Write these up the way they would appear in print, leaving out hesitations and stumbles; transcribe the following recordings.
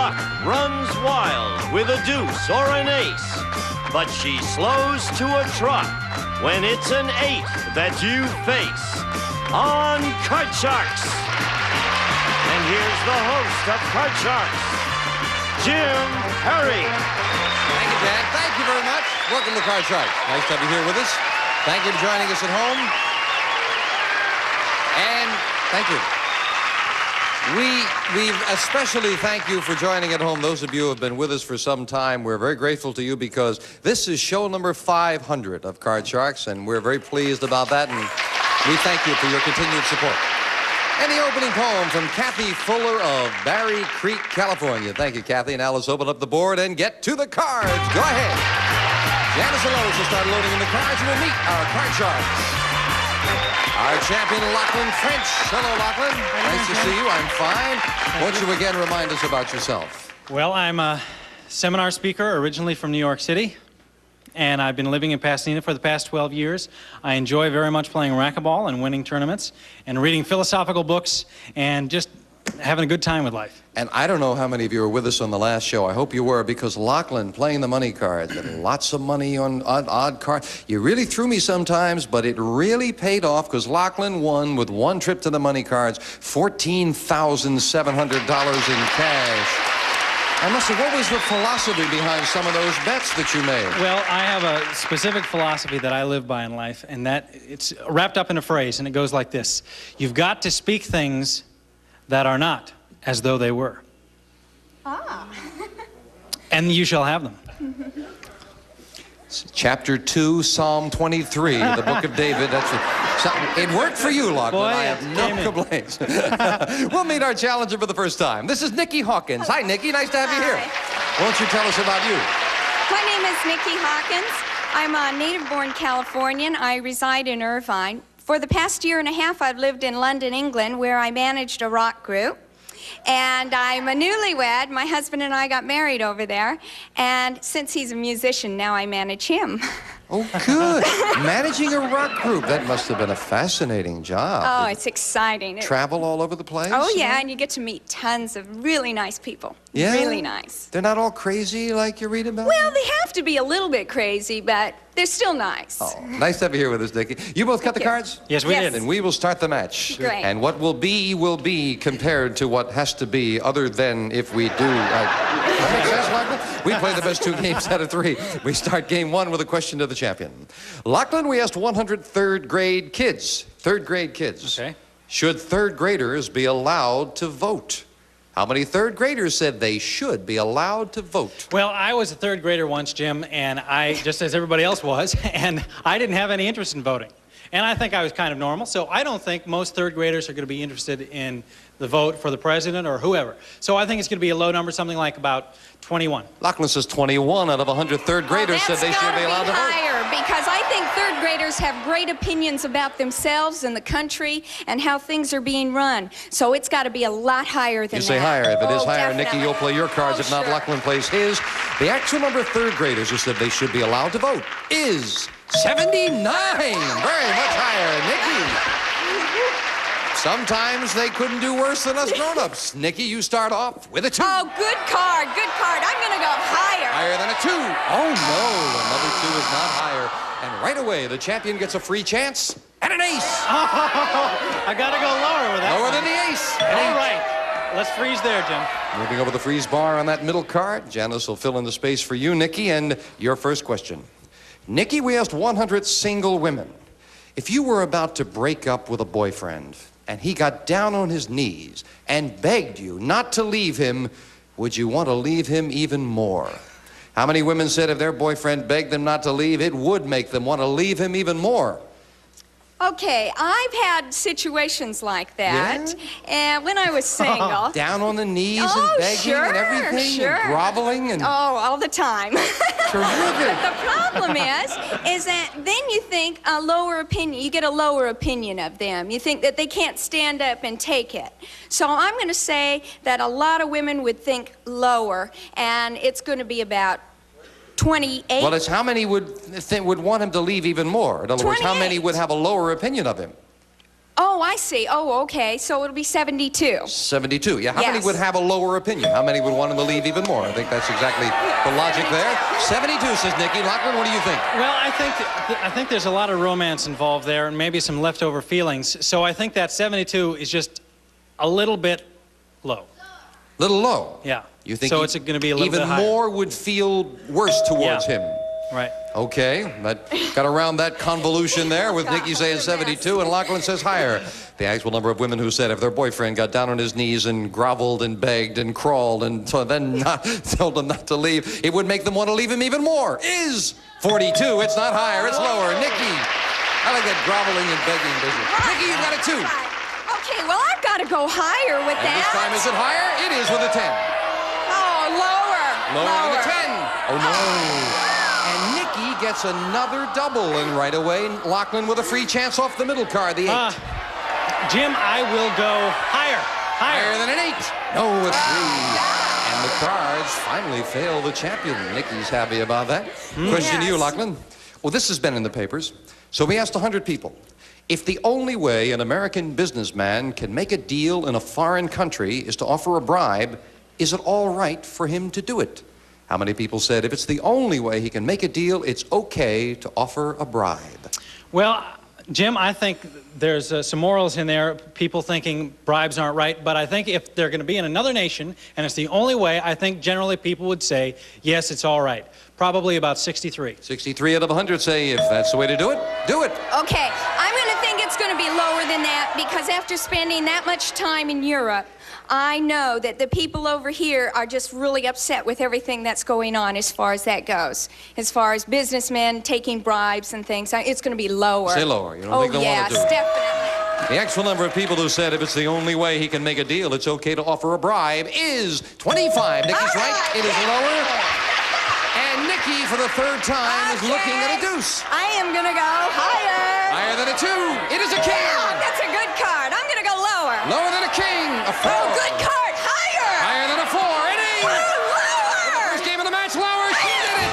luck runs wild with a deuce or an ace, but she slows to a trot when it's an 8 that you face on Card Sharks. And here's the host of Card Sharks, Jim Perry. Thank you, Dan. Thank you very much. Welcome to Card Sharks. Nice to have you here with us. Thank you for joining us at home. And thank you. We especially thank you for joining at home. Those of you who have been with us for some time, we're very grateful to you because this is show number 500 of Card Sharks, and we're very pleased about that, and we thank you for your continued support. And the opening poem from Kathy Fuller of Barry Creek, California. Thank you, Kathy. Now let's open up the board and get to the cards. Go ahead. Janice and Lois will start loading in the cards, and we'll meet our Card Sharks. Our champion, Lachlan French. Hello, Lachlan. Nice to see you. I'm fine. Won't you again remind us about yourself? Well, I'm a seminar speaker originally from New York City, and I've been living in Pasadena for the past 12 years. I enjoy very much playing racquetball and winning tournaments and reading philosophical books and just having a good time with life. And I don't know how many of you were with us on the last show. I hope you were, because Lachlan playing the money cards and lots of money on odd cards. You really threw me sometimes, but it really paid off because Lachlan won with one trip to the money cards, $14,700 in cash. I must say, what was the philosophy behind some of those bets that you made? Well, I have a specific philosophy that I live by in life, and that it's wrapped up in a phrase, and it goes like this. You've got to speak things that are not as though they were. Ah. And you shall have them. Chapter 2, Psalm 23, the book of David. It worked for you, Lachlan. Boy, I have no complaints. We'll meet our challenger for the first time. This is Nikki Hawkins. Hi, Nikki. Nice to have you here. Won't you tell us about you? My name is Nikki Hawkins. I'm a native-born Californian. I reside in Irvine. For the past year and a half, I've lived in London, England, where I managed a rock group. And I'm a newlywed. My husband and I got married over there. And since he's a musician, now I manage him. Oh, good. Managing a rock group. That must have been a fascinating job. Oh, it's exciting. Travel all over the place? Oh, yeah, and you get to meet tons of really nice people. Yeah? Really nice. They're not all crazy like you read about? Well, they have to be a little bit crazy, but they're still nice. Oh, nice to have you here with us, Nikki. You both cut the cards? Yes, we did. And we will start the match. Great. And what will be compared to what has to be, other than if we do. That makes sense, Lachlan? We play the best 2 games out of 3. We start game 1 with a question to the champion. Lachlan, we asked 100 third grade kids. Third grade kids. Okay. Should third graders be allowed to vote? How many third graders said they should be allowed to vote? Well, I was a third grader once, Jim, and I, just as everybody else was, and I didn't have any interest in voting. And I think I was kind of normal, so I don't think most third graders are going to be interested in the vote for the president or whoever. So I think it's going to be a low number, something like about 21. Lachlan says 21 out of 100 third graders said they should be allowed to vote. Higher, because I think third graders have great opinions about themselves and the country and how things are being run. So it's got to be a lot higher than that. You say higher. If it is higher, definitely. Nikki, you'll play your cards. If not, sure. Lachlan plays his. The actual number of third graders who said they should be allowed to vote is 79. Very much higher, Nikki. Sometimes they couldn't do worse than us grown-ups. Nikki, you start off with a 2. Oh, good card, good card. I'm going to go higher. Higher than a 2. Oh, no, another 2 is not higher. And right away, the champion gets a free chance and an ace. I got to go lower with that. Lower than the ace. All right. Let's freeze there, Jim. Moving over the freeze bar on that middle card. Janice will fill in the space for you, Nikki, and your first question. Nikki, we asked 100 single women. If you were about to break up with a boyfriend and he got down on his knees and begged you not to leave him, would you want to leave him even more? How many women said if their boyfriend begged them not to leave, it would make them want to leave him even more? Okay, I've had situations like that, and when I was single. Down on the knees Oh, and begging sure, and everything, sure. and groveling and... Oh, all the time. Terrific. But the problem is that then you think a lower opinion, you get a lower opinion of them. You think that they can't stand up and take it. So I'm going to say that a lot of women would think lower, and it's going to be about 28. Well, it's how many would want him to leave even more? In other words, how many 28. would have a lower opinion of him? Oh, I see. Oh, okay. So it'll be 72. 72. Yeah, how many Yes. would have a lower opinion? How many would want him to leave even more? I think that's exactly the logic there. 72, says Nikki. Lachlan, what do you think? Well, I think there's a lot of romance involved there and maybe some leftover feelings. So I think that 72 is just a little bit low. Little low. Yeah. You think so it's going to be a little even bit higher. more would feel worse towards Yeah. him? Right. Okay, that got around that convolution there with Nikki saying 72 and Lachlan says higher. The actual number of women who said if their boyfriend got down on his knees and groveled and begged and crawled and so then told them not to leave, it would make them want to leave him even more is 42. It's not higher, it's lower. Nikki, I like that groveling and begging business. Nikki, you got a 2. Okay, well, I've got to go higher with And that. this time, is it higher? It is with a 10. Oh, lower. Lower than a 10. Oh, no. And Nikki gets another double, and right away, Lachlan with a free chance off the middle card, the 8. Jim, I will go higher. Higher than an 8. No, a 3. And the cards finally fail the champion. Nikki's happy about that. Question to you, Yes. Lachlan. Well, this has been in the papers. So we asked 100 people. If the only way an American businessman can make a deal in a foreign country is to offer a bribe, is it all right for him to do it? How many people said if it's the only way he can make a deal, it's okay to offer a bribe? Well, Jim, I think there's some morals in there, people thinking bribes aren't right, but I think if they're going to be in another nation and it's the only way, I think generally people would say, yes, it's all right. Probably about 63. 63 out of 100 say if that's the way to do it, do it. Okay, I'm going to think it's going to be lower than that because after spending that much time in Europe, I know that the people over here are just really upset with everything that's going on as far as that goes. As far as businessmen taking bribes and things, it's going to be lower. Say lower. You don't think they want to do it? Oh, yes, definitely. The actual number of people who said if it's the only way he can make a deal, it's okay to offer a bribe is 25. Nikki's right. It is lower. And Nikki, for the third time, is looking at a deuce. I am going to go higher. Higher than a 2. It is a king. Oh, that's a good card. I'm going to go lower. Lower than a king. A 4. Oh, good card. Higher. Higher than a 4. It is. Oh, lower. First game of the match, lower. She did it.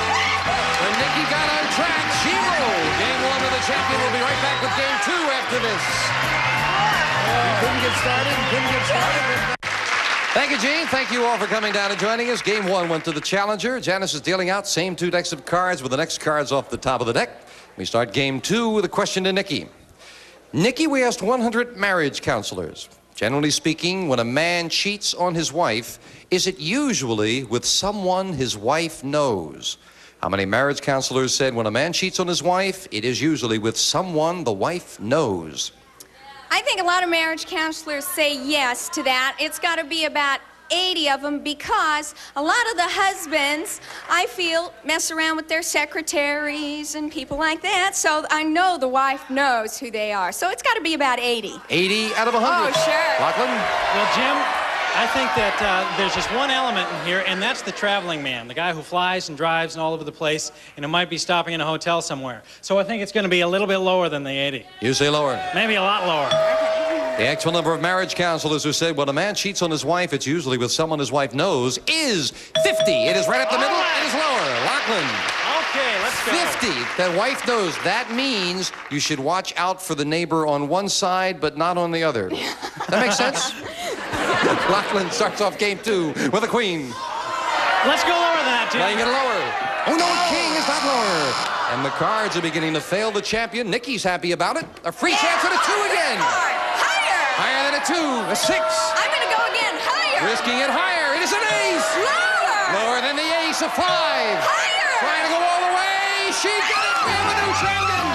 When Nikki got on track, she rolled. Game 1 of the champion. We'll be right back with game 2 after this. Couldn't get started. Thank you, Gene. Thank you all for coming down and joining us. Game 1 went to the challenger. Janice is dealing out same 2 decks of cards with the next cards off the top of the deck. We start game 2 with a question to Nikki. Nikki, we asked 100 marriage counselors. Generally speaking, when a man cheats on his wife, is it usually with someone his wife knows? How many marriage counselors said when a man cheats on his wife, it is usually with someone the wife knows? I think a lot of marriage counselors say yes to that. It's got to be about 80 of them because a lot of the husbands, I feel, mess around with their secretaries and people like that. So I know the wife knows who they are. So it's got to be about 80. 80 out of 100. Oh, sure. Lachlan? Well, Jim, I think that there's just one element in here, and that's the traveling man, the guy who flies and drives and all over the place, and it might be stopping in a hotel somewhere. So I think it's going to be a little bit lower than the 80. You say lower. Maybe a lot lower. The actual number of marriage counselors who said when a man cheats on his wife, it's usually with someone his wife knows, is 50. It is right up the middle. It is lower. Lachlan. Okay, let's go. 50. That wife knows. That means you should watch out for the neighbor on one side, but not on the other. That makes sense? Lachlan starts off game 2 with a queen. Let's go lower than that, Jim. Playing it lower. Oh, no, king is not lower. And the cards are beginning to fail the champion. Nikki's happy about it. A free chance at a 2 again. Higher. Higher than a 2. A 6. I'm going to go again. Higher. Risking it higher. It is an ace. Lower. Lower than the ace, a 5. Higher. Trying to go all the way. She did it. We have a new champion.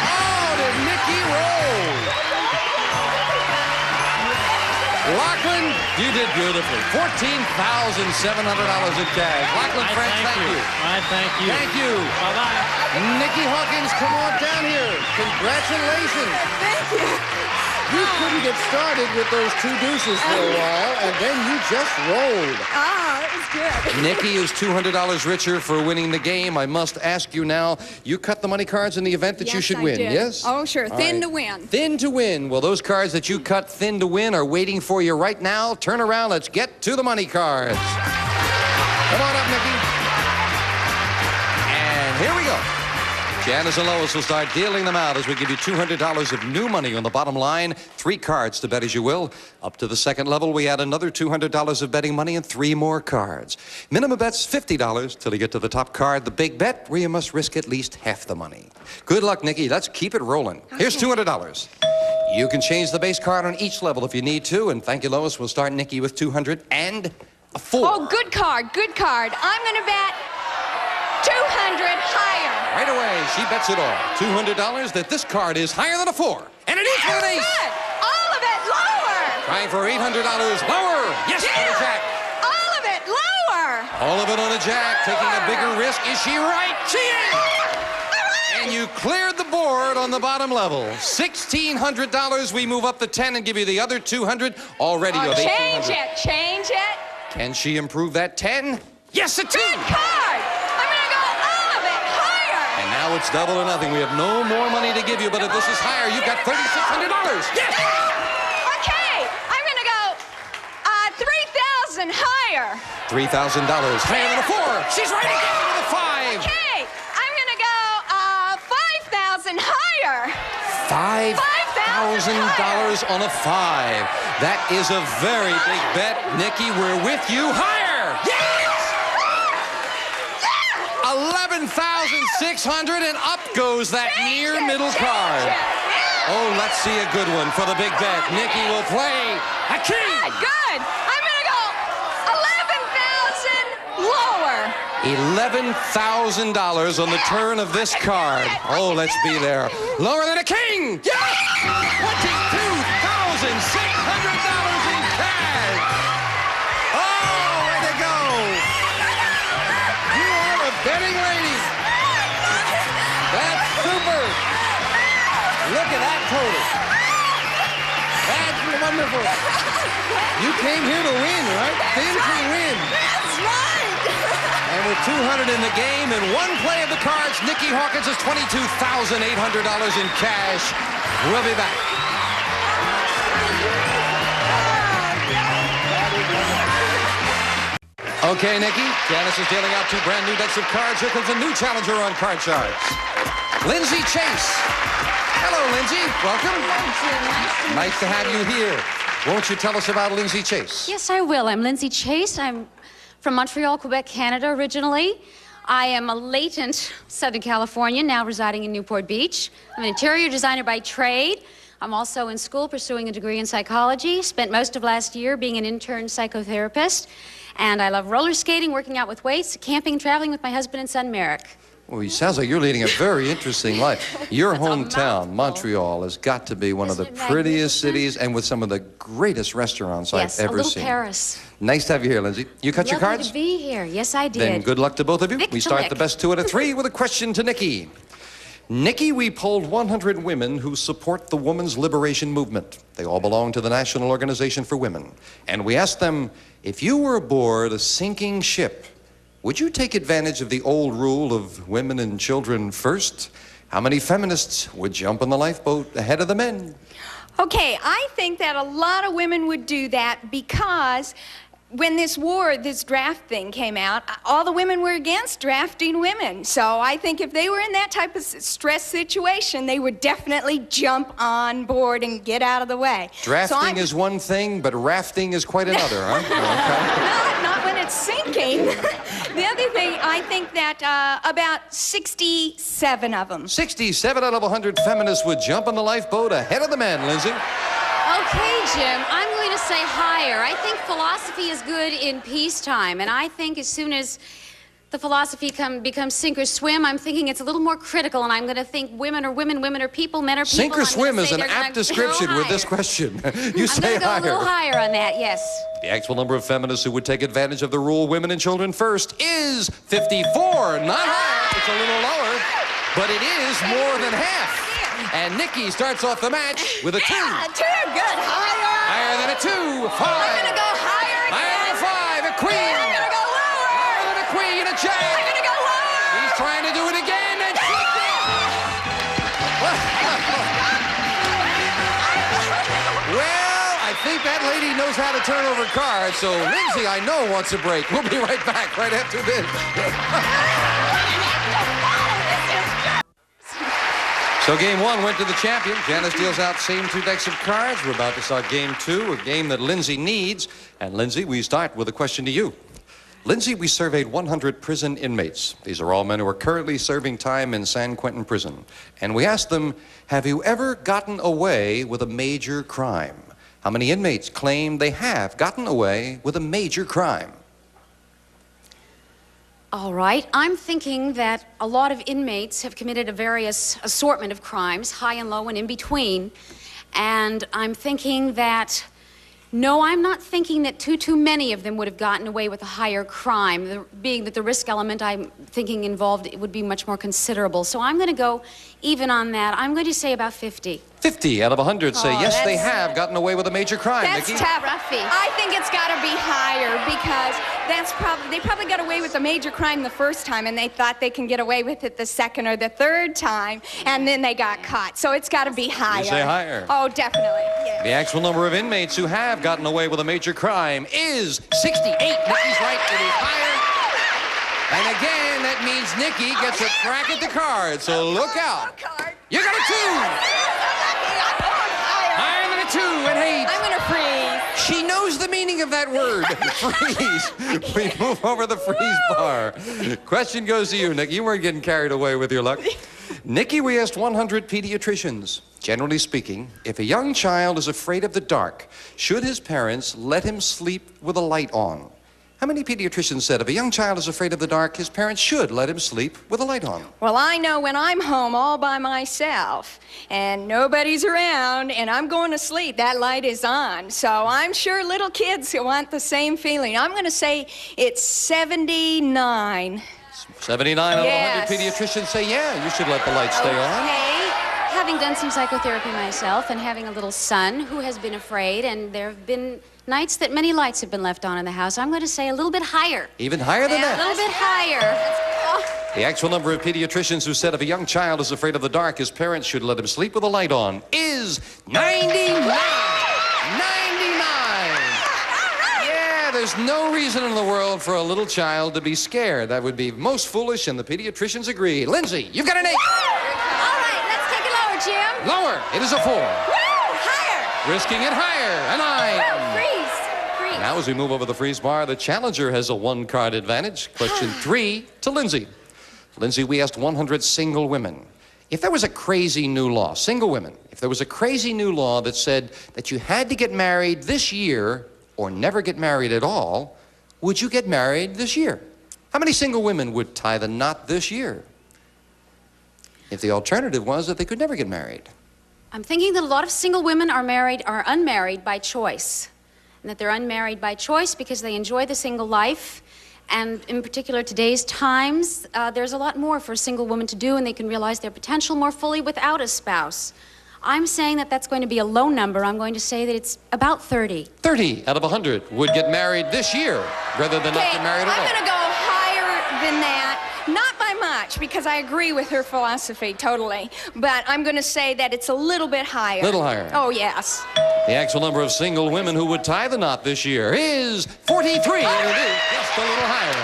Oh, did Nikki roll? Lachlan, you did beautifully. $14,700 in cash. Lachlan, friends, thank you. I thank you. Thank you. Bye-bye. Nikki Hawkins, come on down here. Congratulations. Thank you. You couldn't get started with those 2 deuces for a while, and then you just rolled. Oh, it was good. Nikki is $200 richer for winning the game. I must ask you now, you cut the money cards in the event that you Yes, should I win, did. yes? Oh, sure. All Thin right. to win. Thin to win. Well, those cards that you cut thin to win are waiting for you right now. Turn around. Let's get to the money cards. Come on up, Nikki. And here we go. Janice and Lois will start dealing them out as we give you $200 of new money on the bottom line. 3 cards to bet as you will. Up to the second level, we add another $200 of betting money and 3 more cards. Minimum bet's $50 till you get to the top card, the big bet, where you must risk at least half the money. Good luck, Nikki. Let's keep it rolling. Here's $200. You can change the base card on each level if you need to. And thank you, Lois. We'll start Nikki with 200 and a 4. Oh, good card, good card. I'm going to bet 200 higher. Right away, she bets it all. $200 that this card is higher than a 4. And it is with an ace. Good. All of it lower. Trying for $800. Lower. Yes, on a jack. All of it lower. All of it on a jack. Taking a bigger risk. Is she right? She is. And you cleared the board on the bottom level. $1,600. We move up to 10 and give you the other 200. Already you have Change $1,800. it, change it. Can she improve that 10? Yes, a 2. Good card. I'm going to go all of it higher. And now it's double or nothing. We have no more money to give you, but if this is higher, you've got $3,600. Yes! Okay, I'm going to go 3,000 higher. $3,000 higher than a 4. She's right again with a 5. Okay, I'm going to go 5,000 higher. $5,000 on a 5. That is a very big bet. Nikki, we're with you. Higher! Yes! 11,600 and up goes that near middle card. Oh, let's see a good one for the big bet. Nikki will play a king. Good. I'm going to go 11,000 lower. $11,000 on the turn of this card. Oh, let's be there. Lower than a king. Yes! $22,600 in cash. Oh, way to go. You are a betting lady. That's super. Look at that total. That's wonderful. You came here to win, right? Thin to win. That's right. And with 200 in the game and 1 play of the cards, Nikki Hawkins has $22,800 in cash. We'll be back. Okay, Nikki. Janice is dealing out 2 brand new decks of cards. Here comes a new challenger on Card Sharks. Lindsay Chase. Hello, Lindsay. Welcome. Nice to have you here. Won't you tell us about Lindsay Chase? Yes, I will. I'm Lindsay Chase. I'm from Montreal, Quebec, Canada originally. I am a latent Southern Californian, now residing in Newport Beach. I'm an interior designer by trade. I'm also in school pursuing a degree in psychology. Spent most of last year being an intern psychotherapist. And I love roller skating, working out with weights, camping, traveling with my husband and son, Merrick. Well, it sounds like you're leading a very interesting life. Your hometown, Montreal, has got to be one of the Isn't it prettiest magnificent? cities and with some of the greatest restaurants Yes, I've a ever little seen. Paris. Nice to have you here, Lindsay. You cut your Lovely cards? to be here. Yes, I did. Then good luck to both of you. Lick We to start lick. the best 2 out of 3 with a question to Nikki. Nikki, we polled 100 women who support the women's liberation movement. They all belong to the National Organization for Women. And we asked them, if you were aboard a sinking ship, would you take advantage of the old rule of women and children first? How many feminists would jump on the lifeboat ahead of the men? Okay, I think that a lot of women would do that because when this draft thing came out, all the women were against drafting women. So I think if they were in that type of stress situation, they would definitely jump on board and get out of the way. Drafting is one thing, but rafting is quite another, huh? Okay. Not when it's sinking. The other thing, I think that about 67 of them. 67 out of 100 feminists would jump on the lifeboat ahead of the men, Lindsay. Okay, Jim, I'm going to say higher. I think philosophy is good in peacetime, and I think as soon as the philosophy becomes sink or swim, I'm thinking it's a little more critical, and I'm going to think women are women, women are people, men are people. Sink or I'm gonna swim is say an they're gonna apt description go with this higher. question. You I'm say going to go a little higher. higher on that, yes. The actual number of feminists who would take advantage of the rule women and children first is 54. Not high. It's a little lower, but it is more than half. And Nikki starts off the match with a 2. Yeah, 2, good, higher. Higher than a 2. 5. I'm gonna go higher again. Higher than a 5. A queen. I'm gonna go lower. Higher than a queen. A jack. I'm gonna go lower. He's trying to do it again, and she did. Well, I think that lady knows how to turn over cards, so Lindsay, I know, wants a break. We'll be right back right after this. So game one went to the champion. Janice deals out same two decks of cards. We're about to start game two, a game that Lindsay needs. And Lindsay, we start with a question to you. Lindsay, we surveyed 100 prison inmates. These are all men who are currently serving time in San Quentin prison. And we asked them, have you ever gotten away with a major crime? How many inmates claim they have gotten away with a major crime? All right. I'm thinking that a lot of inmates have committed a various assortment of crimes, high and low and in between. And I'm thinking that, no, I'm not thinking that too many of them would have gotten away with a higher crime, being that the risk element I'm thinking involved it would be much more considerable. So I'm going to go even on that. I'm going to say about 50. 50 out of 100 say Oh, yes, they that's- have gotten away with a major crime. That's Nikki? tough. Roughy. I think it's got to be higher because they probably got away with a major crime the first time and they thought they can get away with it the second or the third time and then they got caught. So it's got to be higher. say higher. Oh, definitely. Yeah. The actual number of inmates who have gotten away with a major crime is 68. Nikki's right, it is higher. And again, that means Nikki gets a crack at the card, so look out. You got a 2. Higher than a 2, and hey, I'm going to freeze. she knows the meaning of that word, freeze. We move over the freeze bar. Question goes to you, Nikki. You weren't getting carried away with your luck. Nikki, we asked 100 pediatricians. Generally speaking, if a young child is afraid of the dark, should his parents let him sleep with a light on? How many pediatricians said if a young child is afraid of the dark, his parents should let him sleep with a light on? Well, I know when I'm home all by myself and nobody's around and I'm going to sleep, that light is on. So I'm sure little kids want the same feeling. I'm going to say it's 79. 79 out of Yes. 100 pediatricians say, yeah, you should let the light stay on. Okay. Having done some psychotherapy myself and having a little son who has been afraid, and there have been nights that many lights have been left on in the house, I'm going to say a little bit higher. Even higher than A that. little bit higher. The actual number of pediatricians who said if a young child is afraid of the dark, his parents should let him sleep with a light on is 99. 99. Yeah, there's no reason in the world for a little child to be scared. That would be most foolish, and the pediatricians agree. Lindsay, you've got an 8. All right, let's take it lower, Jim. Lower. It is a 4. Higher. Risking it higher. A 9. Freeze. Now, as we move over the freeze bar, the challenger has a 1-card advantage. Question 3 to Lindsay. Lindsay, we asked 100 single women. If there was a crazy new law, single women, if there was a crazy new law that said that you had to get married this year or never get married at all, would you get married this year? How many single women would tie the knot this year if the alternative was that they could never get married? I'm thinking that a lot of single women are unmarried by choice. And that they're unmarried by choice because they enjoy the single life. And in particular, today's times, there's a lot more for a single woman to do, and they can realize their potential more fully without a spouse. I'm saying that that's going to be a low number. I'm going to say that it's about 30. 30 out of 100 would get married this year rather than not get married at all. I'm going to go higher than that. Not by much, because I agree with her philosophy totally. But I'm going to say that it's a little bit higher. Little higher. Oh, yes. The actual number of single women who would tie the knot this year is 43, and it is just a little higher.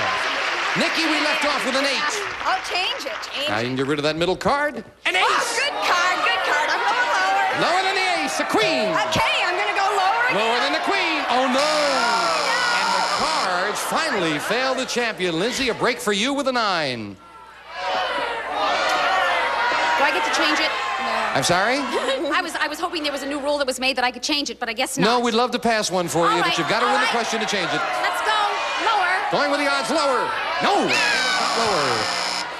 Nikki, we left off with an 8. I'll change it. Now you can get rid of that middle card. An ace! Oh, good card, good card. I'm going lower. Lower than the ace, a queen. Okay, I'm going to go lower again. Lower than the queen. Oh, no. And the cards finally fail the champion. Lindsay, a break for you with a 9. Do I get to change it? I'm sorry? I was hoping there was a new rule that was made that I could change it, but I guess not. No, we'd love to pass one for you, All but right, you've got to all win the right. question to change it. Let's go lower. Going with the odds lower. No. Lower.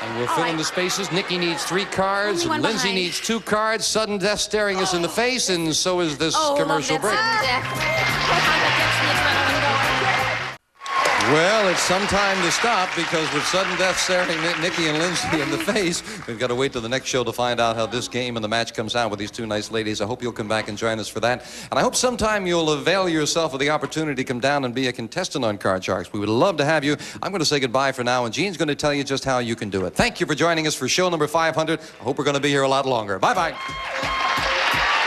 And we'll All fill in right. the spaces. Nikki needs 3 cards, Only one and Lindsay behind. needs 2 cards. Sudden death staring us in the face, and so is this Oh, commercial love break. that sudden death. That gets the adrenaline going. Well, it's some time to stop because with sudden death staring Nikki and Lindsay in the face, we've got to wait till the next show to find out how this game and the match comes out with these 2 nice ladies. I hope you'll come back and join us for that. And I hope sometime you'll avail yourself of the opportunity to come down and be a contestant on Card Sharks. We would love to have you. I'm going to say goodbye for now, and Gene's going to tell you just how you can do it. Thank you for joining us for show number 500. I hope we're going to be here a lot longer. Bye-bye.